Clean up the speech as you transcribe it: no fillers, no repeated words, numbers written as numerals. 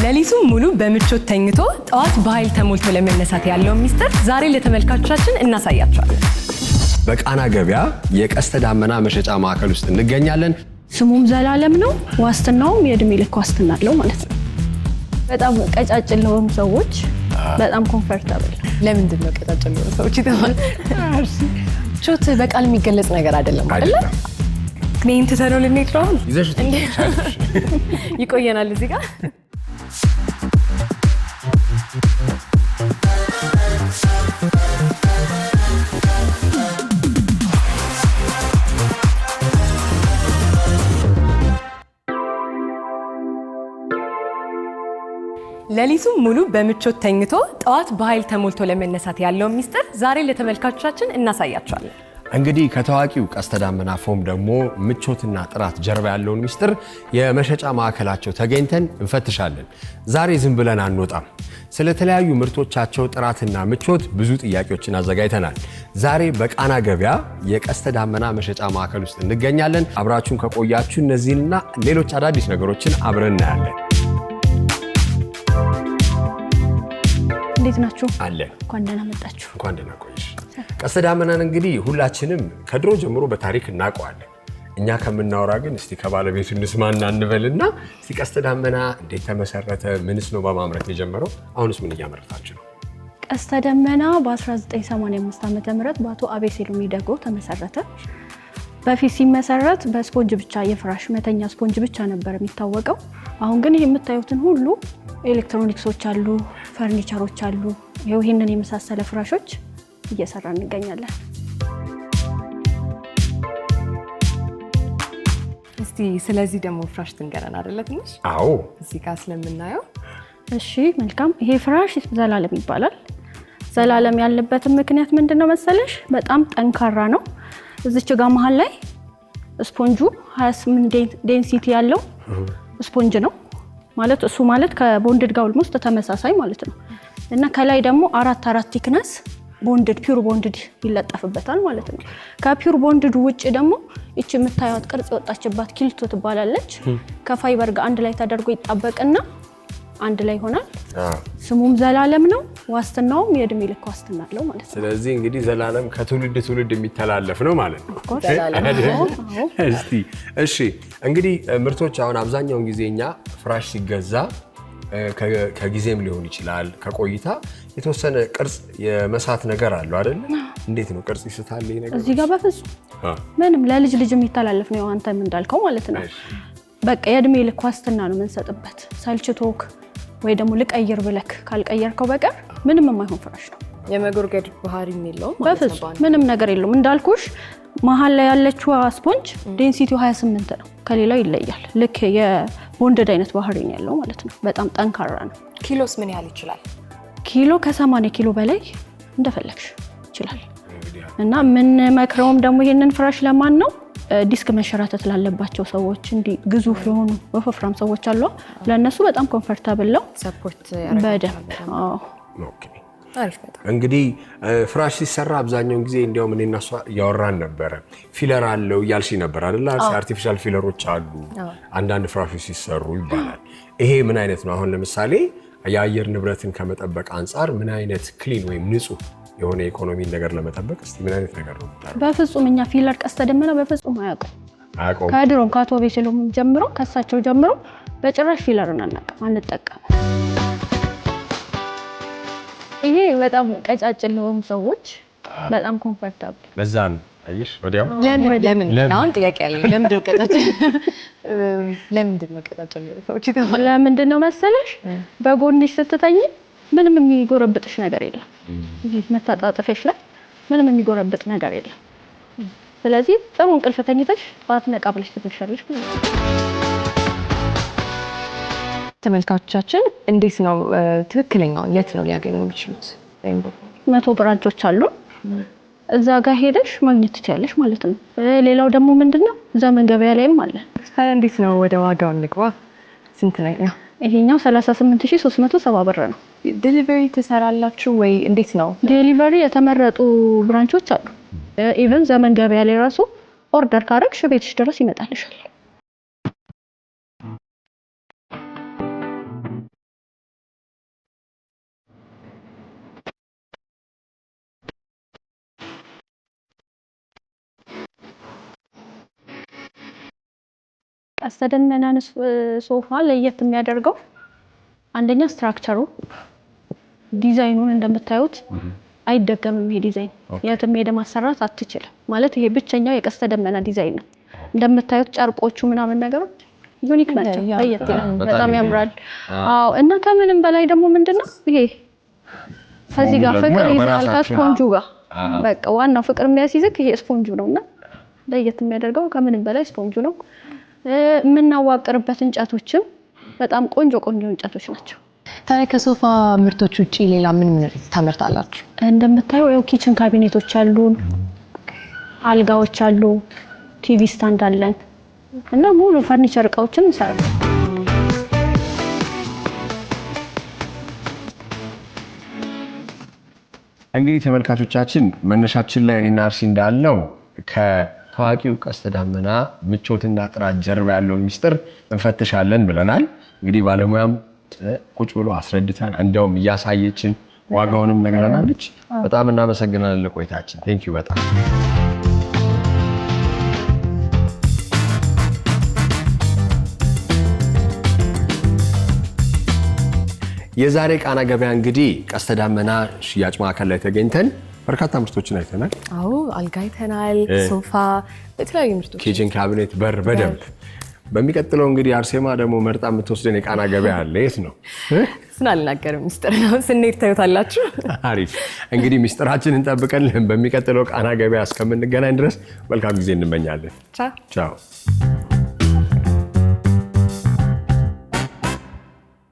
ሌሊቱን ሙሉ በምቾት ተኝቶ ጠዋት በኃይል ተሞልቶ ለመነሳት ያለው ሚስጥር ዛሬ ለተመልካቾቻችን እናሳያቸዋለን። በቃና ገበያ የቀስተ ዳመና መሸጫ ማዕከል ውስጥ እንገኛለን። ስሙም ዘላለም ነው፣ ዋስትናውም የእድሜ ልክ ዋስትና አለው ማለት ነው። በጣም ቀጫጭን ለሆኑ ሰዎች በጣም ኮምፎርታብል። ለምንድን ነው ቀጫጭን ለሆኑ ሰዎች ይተዋል? ምቾት በቃል የሚገለጽ ነገር አይደለም አይደል? ክሊንት ተነው ልንሄድ ነው። ይዘሽ ይቆየናል እዚህ ጋር። ሌሊቱን ሙሉ በምቾት ተኝቶ ጠዋት በኃይል ተሞልቶ ለመነሳት ያለው ሚስጥር ዛሬ ለተመልካቾቻችን እናሳያቸዋለን። እንግዲህ ከተዋቂው ቀስተ ዳመና ፎም ደግሞ ምቾትና ጥራት ጀርባ ያለውን ሚስጥር የመሸጫ ማዕከላቸው ተገኝተን እንፈትሻለን። ዛሬ ዝም ብለን አንወጣም። ስለተለያዩ ምርቶቻቸው ጥራትና ምቾት ብዙ ጥያቄዎችን አዘጋጅተናል። ዛሬ በቃና ገበያ የቀስተ ዳመና መሸጫ ማዕከል ውስጥ እንገኛለን። አብራችሁን ከቆያችሁ እነዚህንና ሌሎች አዳዲስ ነገሮችን አብረን እናያለን። እንዴት ናችሁ? አለ እንኳን ደህና መጣችሁ። እንኳን ደህና ቆይሽ። ቀስተ ዳመናን እንግዲህ ሁላችንም ከድሮ ጀምሮ በታሪክ እናውቀዋለን። እኛ ከምናወራ ግን እስቲ ከባለቤቱ እንስማና እንበልና እስቲ ቀስተ ዳመና እንዴት ተመሰረተ? ምንስ ነው በማምረት የጀመረው? አሁንስ ምን እያመረታችሁ ነው? ቀስተ ደመና በ1985 ዓ.ም በአቶ አቤሴሎም ይደጎ ተመሰረተ። በፊት ሲመሰረት በስፖንጅ ብቻ የፍራሽ መተኛ ስፖንጅ ብቻ ነበር የሚታወቀው። አሁን ግን ይሄ የምታዩትን ሁሉ ኤሌክትሮኒክሶች አሉ፣ ፈርኒቸሮች አሉ። ይሄንን የመሳሰለ ፍራሾች እየሰራ እንገኛለን። እስቲ ስለዚህ ደግሞ ፍራሽ ትንገረን አይደለ? ትንሽ አዎ፣ እዚህ ጋር ስለምናየው። እሺ መልካም። ይሄ ፍራሽ ዘላለም ይባላል። ዘላለም ያለበትን ምክንያት ምንድነው መሰለሽ? በጣም ጠንካራ ነው። እዚች ጋር መሃል ላይ ስፖንጁ 28 ዴንሲቲ ያለው ስፖንጅ ነው ማለት እሱ ማለት ከቦንድድ ጋር ኦልሞስት ተመሳሳይ ማለት ነው። እና ከላይ ደግሞ አራት ቲክነስ ቦንድድ ፒውር ቦንድድ ይለጠፍበታል ማለት ነው። ከፒውር ቦንድድ ውጪ ደግሞ እቺ የምታዩት ቅርጽ የወጣችባት ኪልቶ ትባላለች። ከፋይበር ጋር አንድ ላይ ተደርጎ ይጣበቅና አንድ ላይ ይሆናል። ስሙም ዘላለም ነው፣ ዋስትናውም የእድሜ ልክ ዋስትና አለው ማለት ነው። ስለዚህ እንግዲህ ዘላለም ከትውልድ ትውልድ የሚተላለፍ ነው ማለት ነው። እሺ እንግዲህ ምርቶች አሁን አብዛኛውን ጊዜ እኛ ፍራሽ ሲገዛ ከጊዜም ሊሆን ይችላል ከቆይታ የተወሰነ ቅርጽ የመሳት ነገር አለው አይደል? እንዴት ነው ቅርጽ ይስታል ይሄ ነገር? እዚህ ጋር በፍጹም ምንም ለልጅ የሚተላለፍ ነው። አንተም እንዳልከው ማለት ነው። በቃ የእድሜ ልክ ዋስትና ነው የምንሰጥበት። ሰልችቶክ ወይ ደግሞ ልቀይር ብለክ ካልቀየርከው በቀር ምንም የማይሆን ፍራሽ ነው። የመጎርገድ ባህሪ የለውም ማለት ነው። በፍጹም ምንም ነገር የለውም። እንዳልኩሽ መሀል ላይ ያለችው ስፖንጅ ዴንሲቲው 28 ነው፣ ከሌላው ይለያል። ልክ የቦንድድ አይነት ባህሪ ነው ያለው ማለት ነው። በጣም ጠንካራ ነው። ኪሎስ ምን ያህል ይችላል? ኪሎ ከ80 ኪሎ በላይ እንደፈለግሽ ይችላል። እና ምን መክረውም ደግሞ ይሄንን ፍራሽ ለማን ነው? ዲስክ መሸራተት ላለባቸው ሰዎች፣ እንዲ ግዙፍ የሆኑ ወፍራም ሰዎች አሉ። ለነሱ በጣም ኮምፎርታብል ነው። ሰፖርት በደንብ ኦኬ። እንግዲህ ፍራሽ ሲሰራ አብዛኛውን ጊዜ እንዲያውም እኔና እሷ እያወራን ነበረ። ፊለር አለው እያልሽ ነበር አይደል? አርቲፊሻል ፊለሮች አሉ አንዳንድ ፍራሾች ሲሰሩ ይባላል። ይሄ ምን አይነት ነው? አሁን ለምሳሌ የአየር ንብረትን ከመጠበቅ አንጻር ምን አይነት ክሊን ወይም ንጹህ የሆነ ኢኮኖሚ ነገር ለመጠበቅ እስቲ ምን አይነት ነገር ነው? በፍጹም እኛ ፊለር ቀስተ ደመና በፍጹም አያውቁም። ከድሮም ከአቶ አቤሴሎም ጀምሮ ከሳቸው ጀምሮ በጭራሽ ፊለርን አንጠቀም። ይሄ በጣም ቀጫጭን ለሆኑ ሰዎች በጣም ኮምፎርታብል ለዛ ነው። አይሽ ወዲያው ለምን አሁን ጥያቄ ያለኝ ለምንድነው ቀጫጭን? ለምንድነው ቀጫጭን ሰዎች ይተዋል? ለምንድነው መሰለሽ? በጎንሽ ስትተኝ ምንም የሚጎረብጥሽ ነገር የለም። እዚህ መታጣጠፈሽ ላይ ምንም የሚጎረብጥ ነገር የለም። ስለዚህ ጥሩ እንቅልፍ ተኝተሽ ጧት ነቃ ብለሽ ትተሻለሽ። ተመልካቾቻችን እንዴት ነው ትክክለኛው የት ነው ሊያገኙ የሚችሉት? 100 ብራንቾች አሉ። እዛ ጋር ሄደሽ ማግኘት ትችያለሽ ማለት ነው። ሌላው ደግሞ ምንድነው ዘመን ገበያ ላይም አለ። እንዴት ነው ወደ ዋጋው እንግባ? ስንት ነው? ይሄኛው 38370 ብር ነው። ዴሊቨሪ ትሰራላችሁ ወይ እንዴት ነው? ዴሊቨሪ የተመረጡ ብራንቾች አሉ። ኢቭን ዘመን ገበያ ላይ ራሱ ኦርደር ካረግሽ ቤትሽ ድረስ ይመጣልሻል። ቀስተ ደመናን ሶፋ ለየት የሚያደርገው አንደኛ ስትራክቸሩ ዲዛይኑን እንደምታዩት አይደገምም። ይሄ ዲዛይን የትም ሄደ ማሰራት አትችልም ማለት ይሄ ብቸኛው የቀስተ ደመና ዲዛይን ነው። እንደምታዩት ጨርቆቹ ምናምን ነገሮች ዩኒክ ናቸው። በጣም ያምራል። አዎ እና ከምንም በላይ ደግሞ ምንድነው ይሄ ከዚህ ጋር ፍቅር ይዛል ከስፖንጁ ጋር በቃ ዋናው ፍቅር የሚያስይዝክ ይሄ ስፖንጁ ነውና ለየት የሚያደርገው ከምንም በላይ ስፖንጁ ነው። የምናዋቅርበት እንጨቶችም በጣም ቆንጆ እንጨቶች ናቸው። ታዲያ ከሶፋ ምርቶች ውጪ ሌላ ምን ታመርታላችሁ? እንደምታዩ ያው ኪችን ካቢኔቶች አሉን፣ አልጋዎች አሉ፣ ቲቪ ስታንድ አለን እና ሙሉ ፈርኒቸር እቃዎችን እንሰራለን። እንግዲህ ተመልካቾቻችን መነሻችን ላይ እኔና አርሲ እንዳለው ከታዋቂው ቀስተ ደመና ምቾትና ጥራት ጀርባ ያለውን ሚስጥር እንፈትሻለን ብለናል። እንግዲህ ባለሙያም ቁጭ ብሎ አስረድተን እንደውም እያሳየችን ዋጋውንም ነገራናለች። በጣም እናመሰግናለን ለቆይታችን። ቴንኪው በጣም የዛሬ ቃና ገበያ እንግዲህ ቀስተ ደመና ሽያጭ ማዕከል ላይ ተገኝተን በርካታ ምርቶችን አይተናል። አዎ አልጋ አይተናል፣ ሶፋ፣ የተለያዩ ምርቶች፣ ኪችን ካቢኔት፣ በር በደንብ። በሚቀጥለው እንግዲህ አርሴማ ደግሞ መርጣ የምትወስደን የቃና ገበያ አለ። የት ነው? እሱን አልናገርም፣ ሚስጥር ነው። ስንሄድ ታዩታላችሁ። አሪፍ። እንግዲህ ሚስጥራችንን እንጠብቀን በሚቀጥለው ቃና ገበያ እስከምንገናኝ ድረስ መልካም ጊዜ እንመኛለን። ቻው።